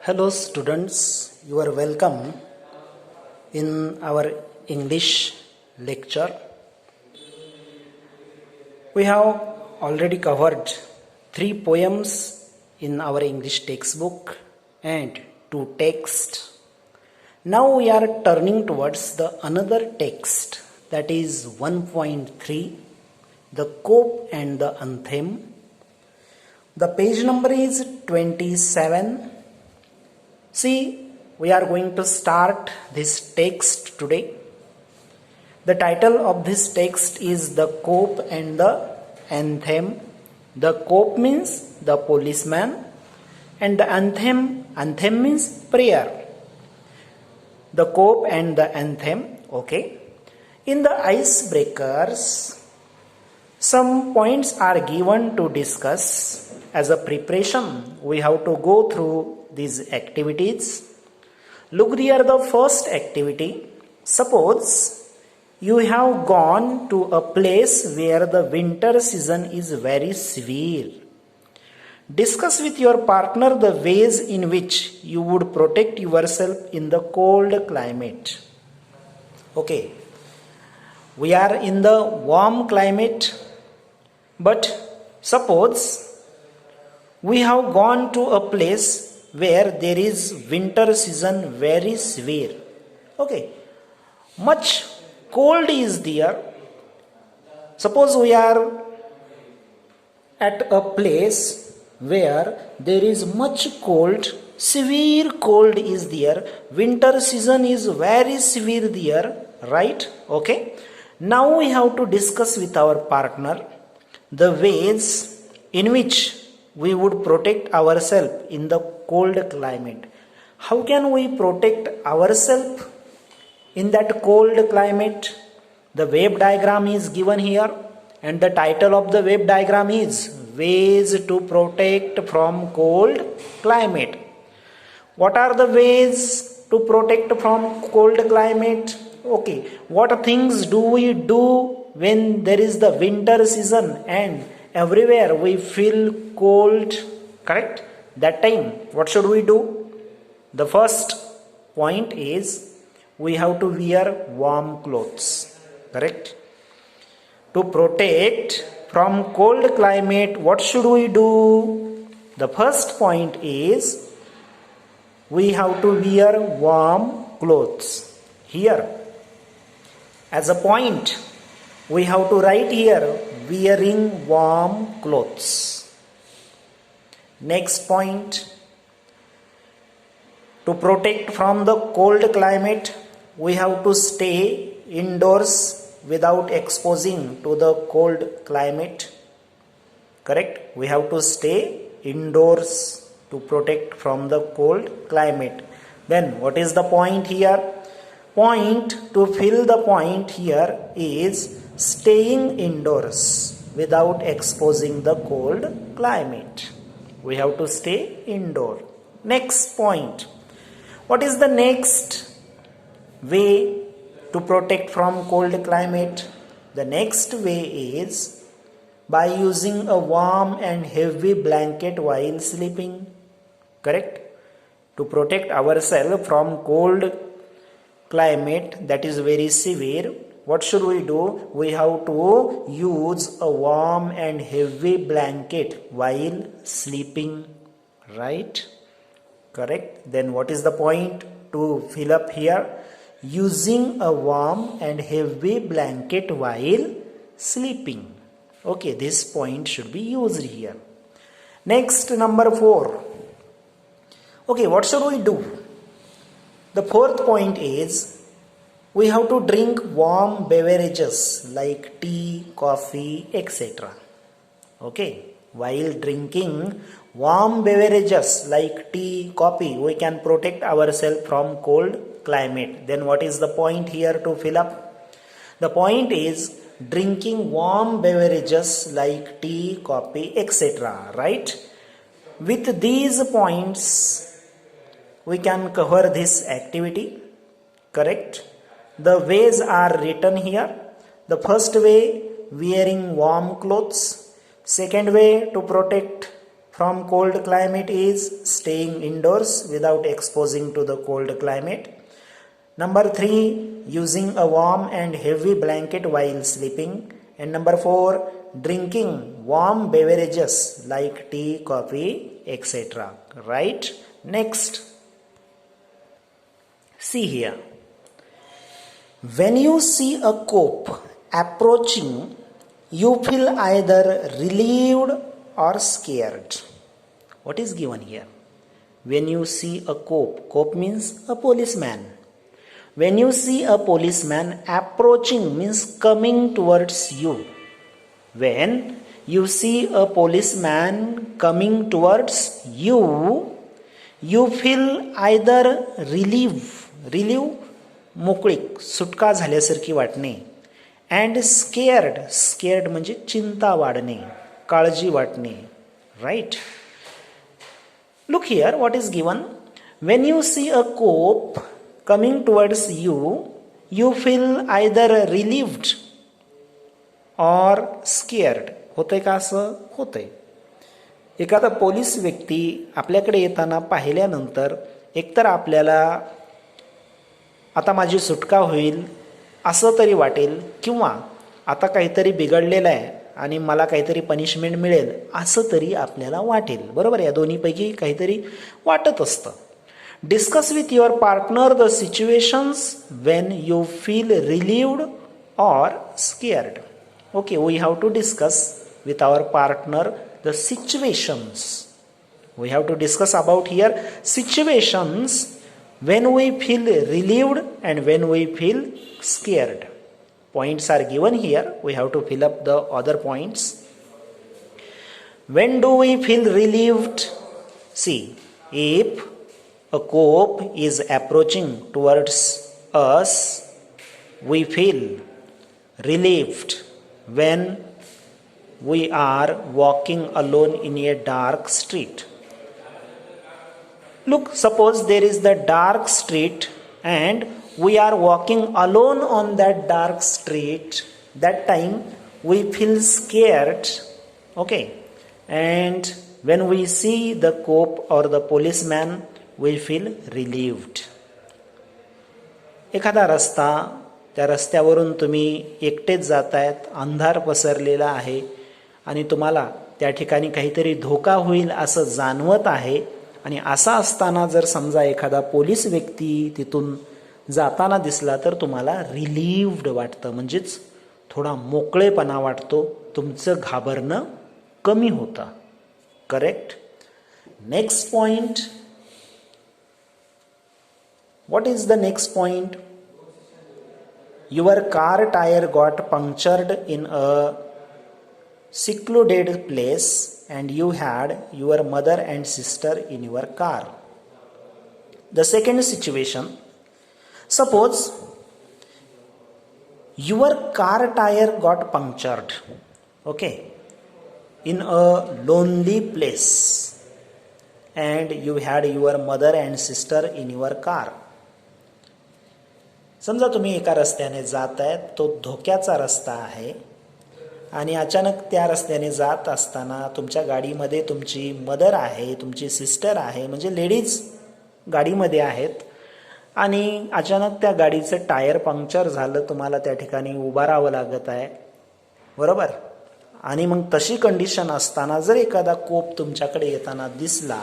Hello students, you are welcome in our English lecture. We have already covered 3 poems in our English textbook and 2 texts. Now we are turning towards the another text, that is 1.3, the cope and the anthem. The page number is 27. See, we are going to start this text today. The title of this text is The Cope and the Anthem. The cope means the policeman and the anthem means prayer. The cope and the anthem, okay. In the icebreakers, some points are given to discuss. As a preparation, we have to go through these activities. Look here, the first activity. Suppose you have gone to a place where the winter season is very severe. Discuss with your partner the ways in which you would protect yourself in the cold climate. Okay, we are in the warm climate, but suppose we have gone to a place where there is winter season very severe. Okay, much cold is there. Suppose we are at a place where there is much cold, severe cold is there, winter season is very severe there, right? Okay, now we have to discuss with our partner the ways in which we would protect ourselves in the cold climate. How can we protect ourselves in that cold climate? The wave diagram is given here, and the title of the wave diagram is Ways to Protect from Cold Climate. What are the ways to protect from cold climate? Okay, what things do we do when there is the winter season and everywhere we feel cold, correct? That time, what should we do? The first point is we have to wear warm clothes, correct? To protect from cold climate, what should we do? The first point is we have to wear warm clothes. Here, as a point, we have to write here wearing warm clothes. Next point, to protect from the cold climate, we have to stay indoors without exposing to the cold climate. Correct? We have to stay indoors to protect from the cold climate. Then what is the point here? Point, to fill the point here, is staying indoors without exposing the cold climate. We have to stay indoor. Next point. What is the next way to protect from cold climate? The next way is by using a warm and heavy blanket while sleeping. Correct? To protect ourselves from cold climate that is very severe, what should we do? We have to use a warm and heavy blanket while sleeping, right? Correct. Then what is the point to fill up here? Using a warm and heavy blanket while sleeping. Okay, this point should be used here. Next, number 4. Okay, what should we do? The fourth point is we have to drink warm beverages like tea, coffee, etc. Okay, while drinking warm beverages like tea, coffee, we can protect ourselves from cold climate. Then what is the point here to fill up? The point is drinking warm beverages like tea, coffee, etc. Right? With these points, we can cover this activity. Correct? The ways are written here. The first way, wearing warm clothes. Second way, to protect from cold climate is staying indoors without exposing to the cold climate. Number 3, using a warm and heavy blanket while sleeping. And number 4, drinking warm beverages like tea, coffee, etc. Right? Next, see here. When you see a cope approaching, you feel either relieved or scared. What is given here? When you see a cope means a policeman. When you see a policeman approaching means coming towards you. When you see a policeman coming towards you, you feel either relief मोकळीक, सुटका झाल्यासारखी वाटणे, and scared म्हणजे चिंता वाढणे, काळजी वाटणे. Right? Look here what is given. When you see a cop coming towards you, you feel either relieved or scared. होतंय का? असं होतंय. एखादा पोलीस व्यक्ती आपल्याकडे येताना पाहिल्यानंतर एकतर आपल्याला आता माझी सुटका होईल असं तरी वाटेल, किंवा आता काहीतरी बिघडलेलं आहे आणि मला काहीतरी पनिशमेंट मिळेल असं तरी आपल्याला वाटेल. बरोबर? या दोन्हीपैकी काहीतरी वाटत असतं. Discuss with your partner the situations when you feel relieved or scared. Okay, we have to discuss with our partner the situations. We have to discuss about here situations when we feel relieved and when we feel scared. Points are given here. We have to fill up the other points. When do we feel relieved? See, if a cope is approaching towards us, we feel relieved. When we are walking alone in a dark street. Look, suppose there is the dark street and we are walking alone on that dark street. That time we feel scared. Okay. And when we see the cope or the policeman, we feel relieved. एखादा रस्ता, त्या रस्त्यावरून तुम्ही एकटेच जातायत, अंधार पसरलेला आहे आणि तुम्हाला त्या ठिकाणी काहीतरी धोका होईल असं जाणवत आहे. आणि असा असताना जर समजा एखादा पोलीस व्यक्ती तिथून जाताना दिसला तर तुम्हाला रिलीव्ड वाटतं, म्हणजेच थोडा मोकळेपणा वाटतो, तुमचं घाबरणं कमी होतं. Correct? Next point. What is the next point? Your car tyre got punctured in a secluded place and you had your mother and sister in your car. The second situation, suppose your car tire got punctured, okay, in a lonely place and you had your mother and sister in your car. समजा तुम्ही एका रस्त्याने जात आहेत, तो धोक्याचा रस्ता आहे आणि अचानक त्या रस्त्याने जात असताना तुमच्या गाडीमध्ये तुमची मदर आहे, तुमची सिस्टर आहे, म्हणजे लेडीज गाडीमध्ये आहेत आणि अचानक त्या गाडीचं टायर पंक्चर झालं, तुम्हाला त्या ठिकाणी उभा राहावं लागत आहे. बरोबर? आणि मग तशी कंडिशन असताना जर एखादा कोप तुमच्याकडे येताना दिसला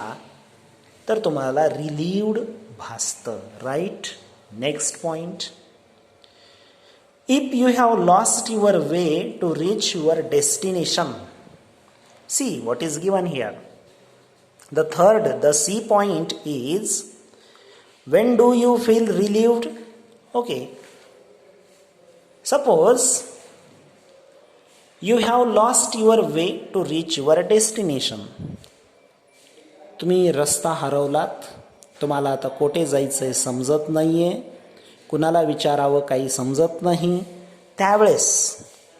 तर तुम्हाला रिलीव्ड भासतं. Right? Next point. If you have lost your way to reach your destination, see what is given here. The third, the C point is, when do you feel relieved? Okay. Suppose you have lost your way to reach your destination. तुम्ही रस्ता हरवलात, तुम्हाला आता कोठे जायचंय समजत नाहीये, कुणाला विचारावं काही समजत नाही. त्यावेळेस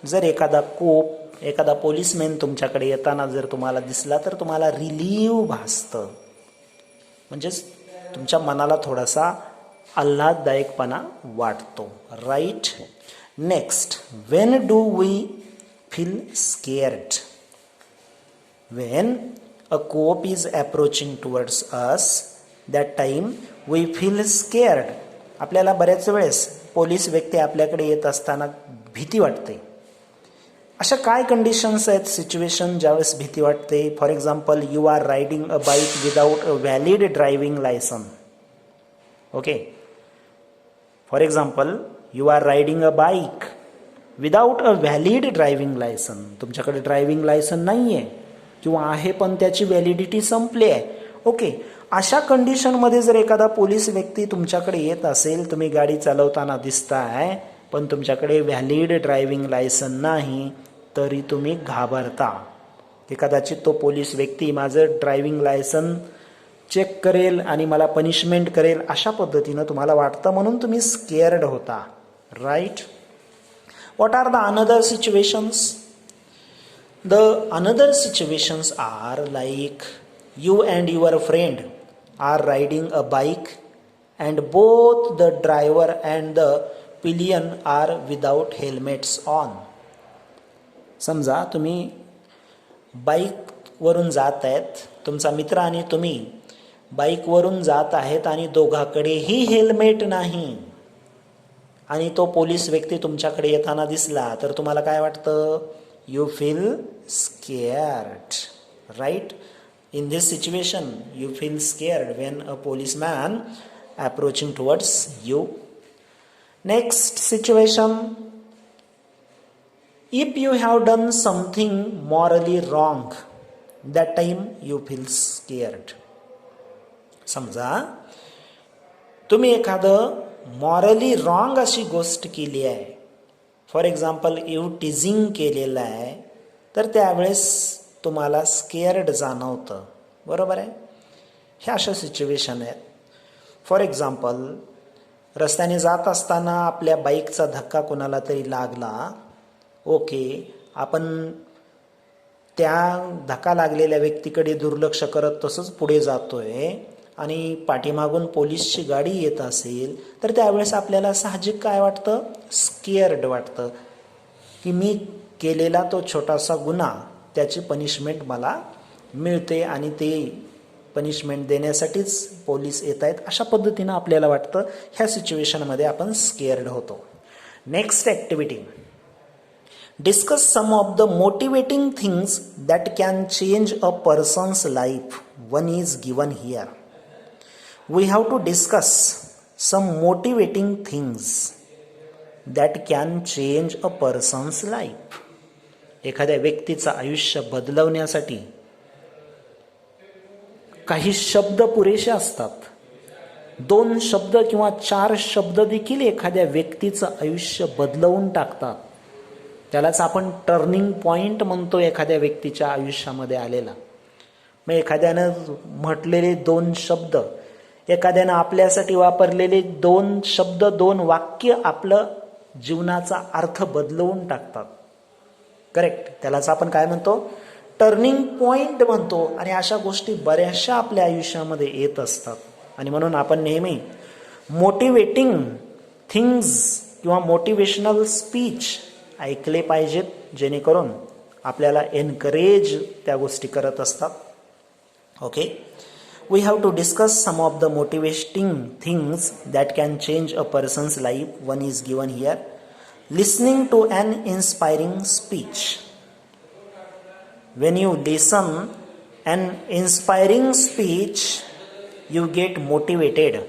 जर एखादा कोप, एखादा पोलीसमॅन तुमच्याकडे येताना जर तुम्हाला दिसला तर तुम्हाला रिलीव भासतं, म्हणजेच तुमच्या मनाला थोडासा आल्हाददायकपणा वाटतो. Right? Next, when do we feel scared? वेन a cop is approaching towards us, that time we feel scared. आपल्याला बऱ्याच वेळेस पोलीस व्यक्ती आपल्याकडे येत असताना भीती वाटते. अशा काय कंडिशन्स आहेत, सिच्युएशन ज्यावेळेस भीती वाटते? For example, you are riding a bike without a valid driving licence. Okay, for example, you are riding a bike without a valid driving licence. तुमच्याकडे ड्रायव्हिंग लायसन नाही आहे किंवा आहे पण त्याची व्हॅलिडिटी संपली आहे. ओके, अशा कंडिशनमध्ये जर एखादा पोलीस व्यक्ती तुमच्याकडे येत असेल, तुम्ही गाडी चालवताना दिसताय पण तुमच्याकडे व्हॅलिड ड्रायव्हिंग लायसन नाही, तरी तुम्ही घाबरता की कदाचित तो पोलीस व्यक्ती माझं ड्रायव्हिंग लायसन चेक करेल आणि मला पनिशमेंट करेल, अशा पद्धतीनं तुम्हाला वाटतं, म्हणून तुम्ही स्केअर्ड होता. Right. What are the another situations? The another situations are like you and your friend are riding a bike and both the driver and the pillion are without helmets on. समजा तुम्ही बाईकवरून जात आहेत, तुमचा मित्र आणि तुम्ही बाईकवरून जात आहेत आणि दोघांकडेही हेल्मेट नाही आणि तो पोलीस व्यक्ती तुमच्याकडे येताना दिसला, तर तुम्हाला काय वाटतं? You feel scared. Right. In this situation you feel scared when a policeman approaching towards you. Next situation, if you have done something morally wrong, that time you feel scared. समजा तुम्ही एखादं मॉरली रॉंग अशी गोष्ट केली आहे, for example you टीजिंग केलेलं आहे, तर त्यावेळेस तुम्हाला स्केअर्ड जाणवतं. बरोबर आहे. ह्या अशा सिच्युएशन आहेत. फॉर एक्झाम्पल, रस्त्याने जात असताना आपल्या बाईकचा धक्का कोणाला तरी लागला. ओके, आपण त्या धक्का लागलेल्या व्यक्तीकडे दुर्लक्ष करत तसंच पुढे जातोय आणि पाठीमागून पोलीसची गाडी येत असेल, तर त्यावेळेस आपल्याला साहजिक काय वाटतं? स्केअर्ड वाटतं की मी केलेला तो छोटासा गुन्हा, त्याची पनिशमेंट मला मिळते आणि ते पनिशमेंट देण्यासाठीच पोलीस येत आहेत, अशा पद्धतीनं आपल्याला वाटतं. ह्या सिच्युएशनमध्ये आपण स्केअर्ड होतो. Next activity, discuss some of the motivating things that can change a person's life. One is given here. We have to discuss some motivating things that can change a person's life. एखाद्या व्यक्तीचं आयुष्य बदलवण्यासाठी काही शब्द पुरेसे असतात. 2 शब्द किंवा 4 शब्द देखील एखाद्या व्यक्तीचं आयुष्य बदलवून टाकतात. त्यालाच आपण टर्निंग पॉइंट म्हणतो एखाद्या व्यक्तीच्या आयुष्यामध्ये आलेला. मग एखाद्यानं म्हटलेले 2 शब्द, एखाद्यानं आपल्यासाठी वापरलेले 2 शब्द, 2 वाक्य आपलं जीवनाचा अर्थ बदलवून टाकतात. करेक्ट. त्यालाच आपण काय म्हणतो? टर्निंग पॉइंट म्हणतो. आणि अशा गोष्टी बऱ्याचशा आपल्या आयुष्यामध्ये येत असतात. आणि म्हणून आपण नेहमी मोटिवेटिंग थिंग्स किंवा मोटिवेशनल स्पीच ऐकले पाहिजेत, जेणेकरून आपल्याला एनकरेज त्या गोष्टी करत असतात. Okay, we have to discuss some of the motivating things that can change a person's life. One is given here. Listening to an inspiring speech. When you listen an inspiring speech, you get motivated.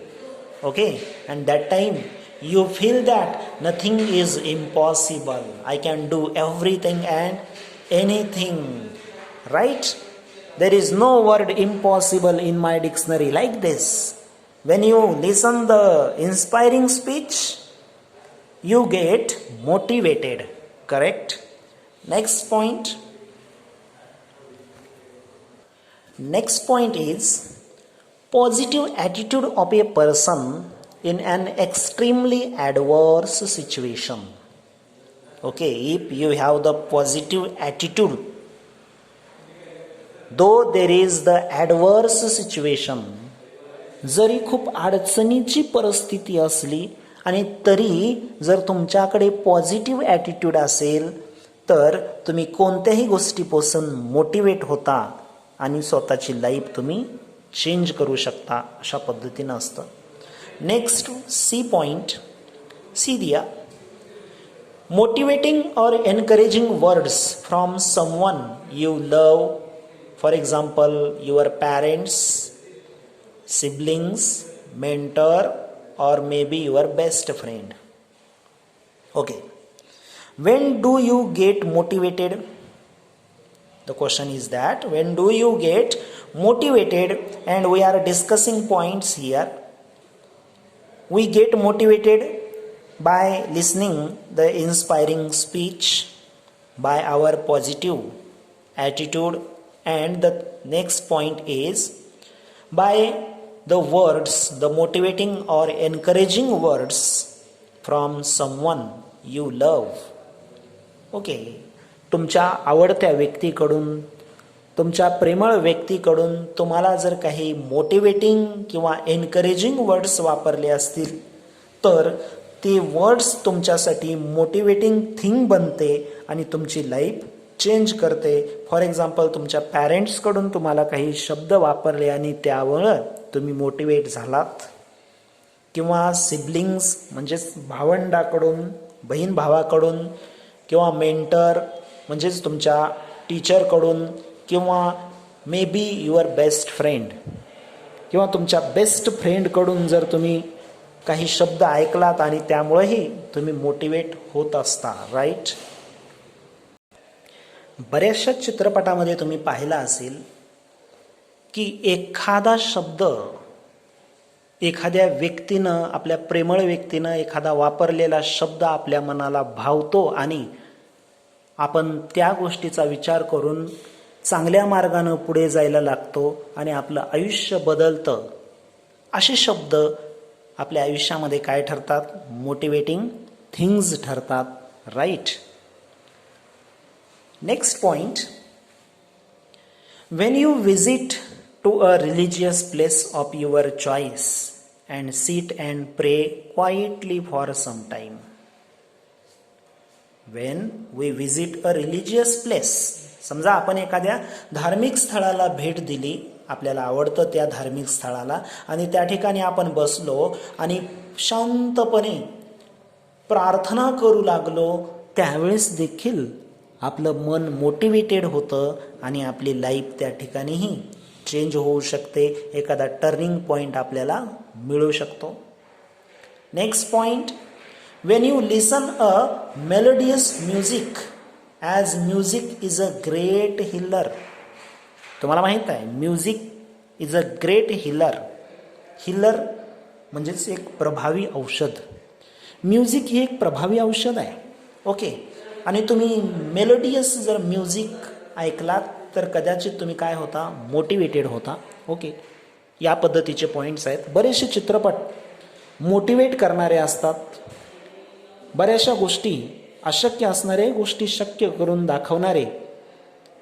Okay, and that time you feel that nothing is impossible. I can do everything and anything. Right? There is no word impossible in my dictionary like this. When you listen the inspiring speech, you get motivated. Correct? Next point. Next point is positive attitude of a person in an extremely adverse situation. Okay, if you have the positive attitude, though there is the adverse situation, जरी खूप अडचणीची परिस्थिती असली आणि तरी जर तुमच्याकडे positive attitude असेल, तर तुम्ही कोणत्याही गोष्टीपासून मोटिवेट होता आणि स्वतःची लाईफ तुम्ही चेंज करू शकता, अशा पद्धतीनं असतं. नेक्स्ट सी पॉइंट, सी दिया, मोटिवेटिंग और encouraging words from someone you love, for example your parents, siblings, mentor, or maybe your best friend. Okay. When do you get motivated? The question is that when do you get motivated? And we are discussing points here. We get motivated by listening the inspiring speech, by our positive attitude, and the next point is by the words, the motivating or encouraging words from someone you love. Okay, तुमच्या आवडत्या व्यक्तीकडून, तुमच्या प्रेमळ व्यक्तीकडून तुम्हाला जर काही motivating किंवा एनकरेजिंग वर्ड्स वापरले असतील तर ते वर्ड्स तुमच्यासाठी मोटिवेटिंग थिंग बनते आणि तुमची लाईफ चेंज करते. फॉर एक्झाम्पल, तुमच्या पॅरेंट्सकडून तुम्हाला काही शब्द वापरले आणि त्यामुळं तुम्ही मोटिवेट झालात, किंवा सिबलिंग्स म्हणजेच भावंडाकडून, बहीण भावाकडून, किंवा मेंटर म्हणजेच तुमच्या टीचरकडून, किंवा may be your best friend किंवा तुमच्या बेस्ट फ्रेंडकडून जर तुम्ही काही शब्द ऐकलात आणि त्यामुळेही तुम्ही मोटिवेट होत असता, राईट. बऱ्याचशा चित्रपटामध्ये तुम्ही पाहिला असेल की एखादा शब्द एखाद्या व्यक्तीनं, आपल्या प्रेमळ व्यक्तीनं एखादा वापरलेला शब्द आपल्या मनाला भावतो आणि आपण त्या गोष्टीचा विचार करून चांगल्या मार्गानं पुढे जायला लागतो आणि आपलं आयुष्य बदलतं. असे शब्द आपल्या आयुष्यामध्ये काय ठरतात? मोटिवेटिंग थिंग्स ठरतात, right. Next point, when you visit to a religious place of your choice and sit and pray quietly for some time. When we visit a religious place, समजा आपण एखाद्या धार्मिक स्थळाला भेट दिली, आपल्याला आवडतं त्या धार्मिक स्थळाला, आणि त्या ठिकाणी आपण बसलो आणि शांतपणे प्रार्थना करू लागलो, त्यावेळेस देखील आपलं मन मोटिवेटेड होतं आणि आपली लाईफ त्या ठिकाणीही चेंज होऊ शकते. एखादा टर्निंग पॉईंट आपल्याला मिळू शकतो. Next point, when you listen a melodious music, as music is a great healer. तुम्हाला माहीत आहे music is a great healer. Healer म्हणजेच एक प्रभावी औषध. म्युझिक ही एक प्रभावी औषध आहे. ओके, आणि तुम्ही मेलोडियस जर म्युझिक ऐकलात तर कदाचित तुम्ही काय होता? मोटिवेटेड होता. ओके, या पद्धतीचे पॉईंट्स आहेत. बरेचसे चित्रपट मोटिवेट करणारे असतात. बऱ्याचशा गोष्टी, अशक्य असणारे गोष्टी शक्य करून दाखवणारे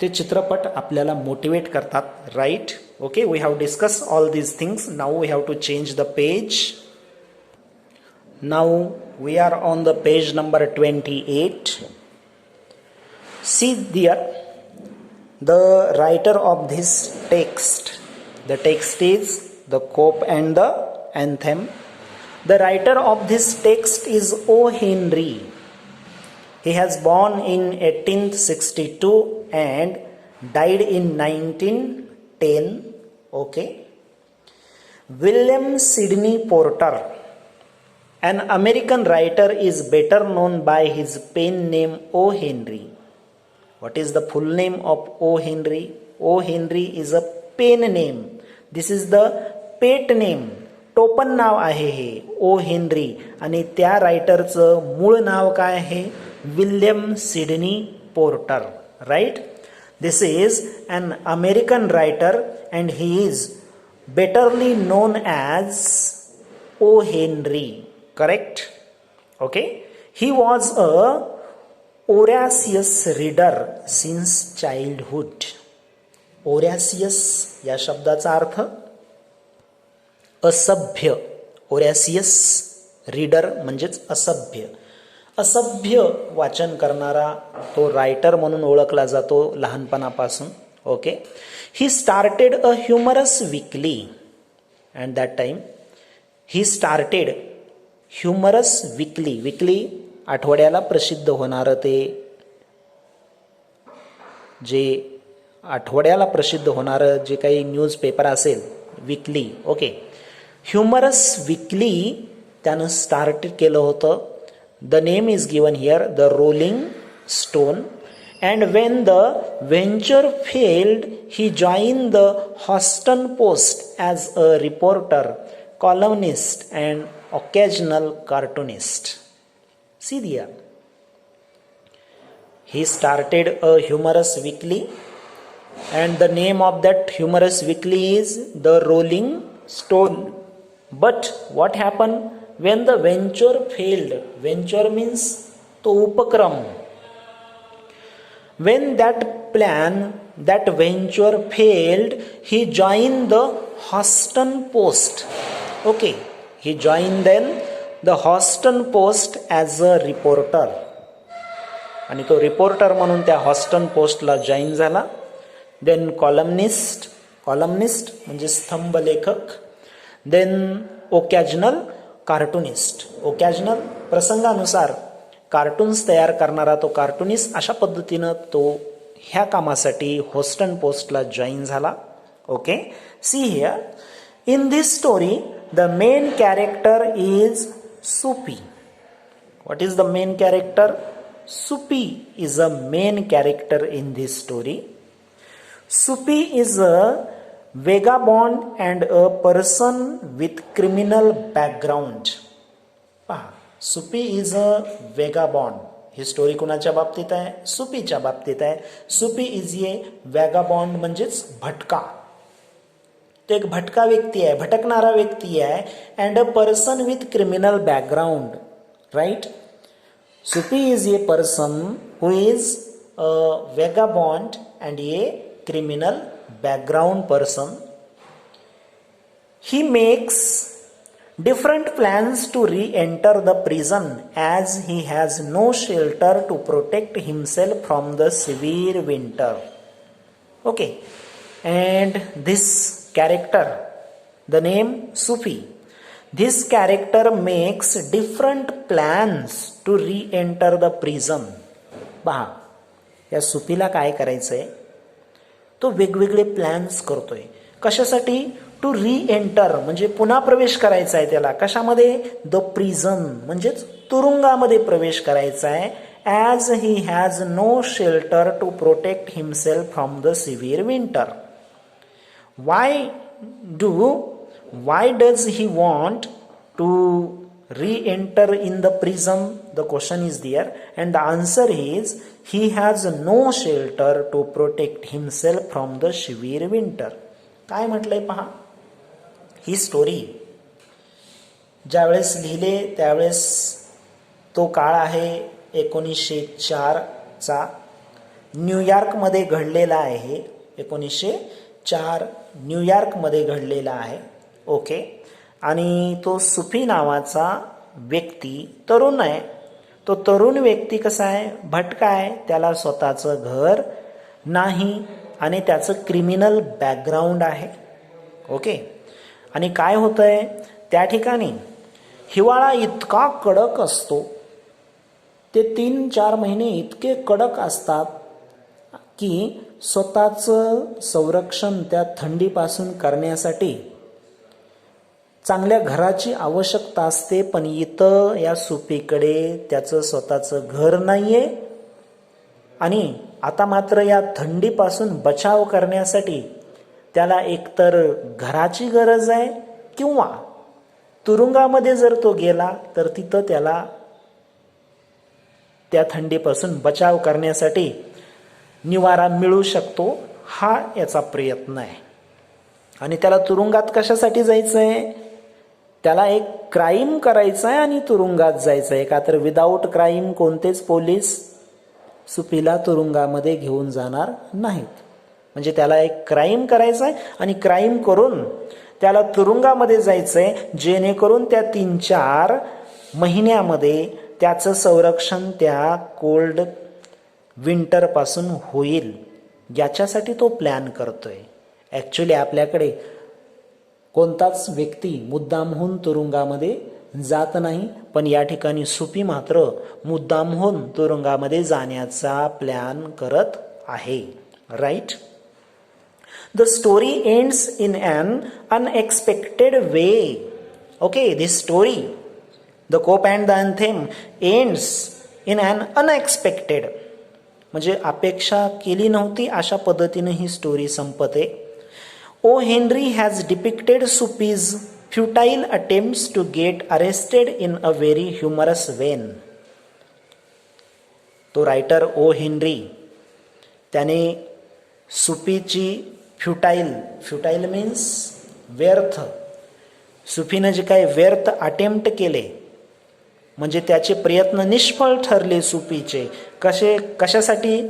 ते चित्रपट आपल्याला मोटिवेट करतात, right. Okay, we have discuss all these things. Now we have to change the page. Now we are on the page number 28. See there, the writer of this text, the text is the Cope and the Anthem. The writer of this text is O. Henry. He has born in 1862 and died in 1910. Okay. William Sidney Porter, an American writer, is better known by his pen name O. Henry. What is the full name of O. Henry? O. Henry is a pen name. This is the pet name. टोपण नाव आहे हे O Henry. आणि त्या रायटरचं मूळ नाव काय आहे? William Sydney Porter, right. This is an American writer and he is betterly known as O. Henry. Correct? Okay. He was a voracious reader since childhood. Voracious या शब्दाचा अर्थ असभ्य. ओरॅसियस रीडर म्हणजेच असभ्य. असभ्य वाचन करणारा तो रायटर म्हणून ओळखला जातो लहानपणापासून. Okay, he started a humorous weekly, and that time he started humorous weekly आठवड्याला प्रसिद्ध होणारं ते जे आठवड्याला प्रसिद्ध होणारं जे काही न्यूजपेपर असेल वीकली. ओके, ह्युमरस वीकली त्यानं स्टार्ट केलं होतं. The name is given here the Rolling Stone. And when the venture failed he join the Houston Post as a reporter, columnist and occasional cartoonist. See दिया, he started a humorous weekly and the name of that humorous weekly is the Rolling Stone. But what happened when the venture failed? Venture means to upakram. When that plan, that venture failed, he joined the Houston Post. Okay, he joined then the Houston Post as a reporter. आणि तो reporter म्हणून त्या Houston पोस्टला join झाला. Then columnist म्हणजे स्तंभलेखक. Then occasional cartoonist. Occasional प्रसंगानुसार cartoons तयार करणारा तो कार्टूनिस्ट. अशा पद्धतीनं तो ह्या कामासाठी हॉस्टन पोस्टला जॉईन झाला. Okay, see here in this story the main character is Supi. What is the main character? Supi is a main character in this story. Supi is a vagabond and a person with criminal background. पहा, Supi is a vagabond. He story कुणाच्या बाबतीत आहे? सुपीच्या बाबतीत आहे. Soupy is a वॅगाबॉन्ड म्हणजेच भटका. तो एक भटका व्यक्ती आहे, भटकणारा व्यक्ती आहे. And a person with criminal background. Right, Supi is a person who is a vagabond and a criminal background person. He makes different plans to re-enter the prison as he has no shelter to protect himself from the severe winter. Okay, and this character, the name Supi, this character makes different plans to re-enter the prison. पहा, या सुपीला काय करायचंय? तो वेगवेगळे plans करतोय. कशासाठी? To री-एंटर म्हणजे पुन्हा प्रवेश करायचा आहे त्याला. कशामध्ये? द प्रिझन म्हणजेच तुरुंगामध्ये प्रवेश करायचा आहे. As he has no shelter to protect himself from the severe winter. Why does he want to re-enter in the prison? The question is there, and the answer is he has no shelter to protect himself from the severe winter. काय म्हटलंय पहा, ही story ज्यावेळेस लिहिले त्यावेळेस तो काळ आहे 1904 चा. न्यूयॉर्कमध्ये घडलेला आहे. 1904 न्यूयॉर्कमध्ये घडलेला आहे. ओके, आणि तो सुफी नावाचा व्यक्ती तरुण आहे. तो तरुण व्यक्ती कसा आहे? भटका आहे. त्याला स्वतःचं घर नाही आणि त्याचं क्रिमिनल बॅकग्राऊंड आहे. ओके, आणि काय होतंय त्या ठिकाणी? हिवाळा इतका कडक असतो, ते 3-4 महिने इतके कडक असतात की स्वतःचं संरक्षण त्या थंडीपासून करण्यासाठी चांगल्या घराची आवश्यकता असते. पण इथं या सुपीकडे त्याचं स्वतःचं घर नाहीये आणि आता मात्र या थंडीपासून बचाव करण्यासाठी त्याला एकतर घराची गरज आहे किंवा तुरुंगामध्ये जर तो गेला तर तिथं त्याला त्या थंडीपासून बचाव करण्यासाठी निवारा मिळू शकतो. हा याचा प्रयत्न आहे. आणि त्याला तुरुंगात कशासाठी जायचं आहे? त्याला एक क्राईम करायचा आहे आणि तुरुंगात जायचं आहे. का तर विदाऊट क्राईम कोणतेच पोलीस सुपीला तुरुंगामध्ये घेऊन जाणार नाहीत. म्हणजे त्याला एक क्राईम करायचा आहे आणि क्राईम करून त्याला तुरुंगामध्ये जायचं आहे, जेणेकरून त्या 3-4 महिन्यामध्ये त्याचं संरक्षण त्या कोल्ड विंटरपासून होईल. याच्यासाठी तो प्लॅन करतोय. ॲक्च्युली आपल्याकडे कोणताच व्यक्ती मुद्दामहून तुरुंगामध्ये जात नाही, पण या ठिकाणी सुपी मात्र मुद्दामहून तुरुंगामध्ये जाण्याचा प्लॅन करत आहे. Right. The story ends in an unexpected way. Okay, this story, The Cope and the Anthem, ends in an unexpected. म्हणजे अपेक्षा केली नव्हती अशा पद्धतीने ही स्टोरी संपते. O. Henry has depicted Supi's futile attempts to get arrested in a very humorous vein. तो writer O Henry त्याने सुपीची फ्युटाईल means व्यर्थ, सुफीनं जे काही व्यर्थ अटेम्प्ट केले म्हणजे त्याचे प्रयत्न निष्फळ ठरले सुपीचे. कशासाठी?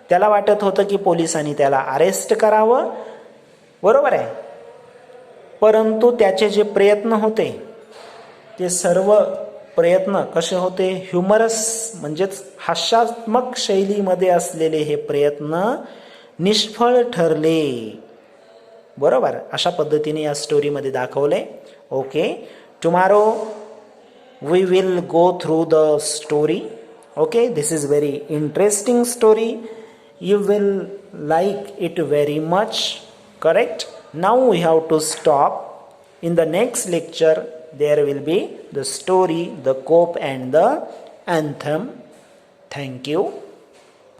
त्याला वाटत होतं की पोलिसांनी त्याला अरेस्ट करावं, बरोबर आहे, परंतु त्याचे जे प्रयत्न होते ते सर्व प्रयत्न कसे होते? ह्युमरस म्हणजेच हास्यात्मक शैलीमध्ये असलेले हे प्रयत्न निष्फळ ठरले. बरोबर, अशा पद्धतीने या स्टोरीमध्ये दाखवले. Okay, tomorrow we will go through the story. Okay, this is very interesting story. You will like it very much. Correct. Now we have to stop. In the next lecture, there will be the story, the Cope and the Anthem. Thank you.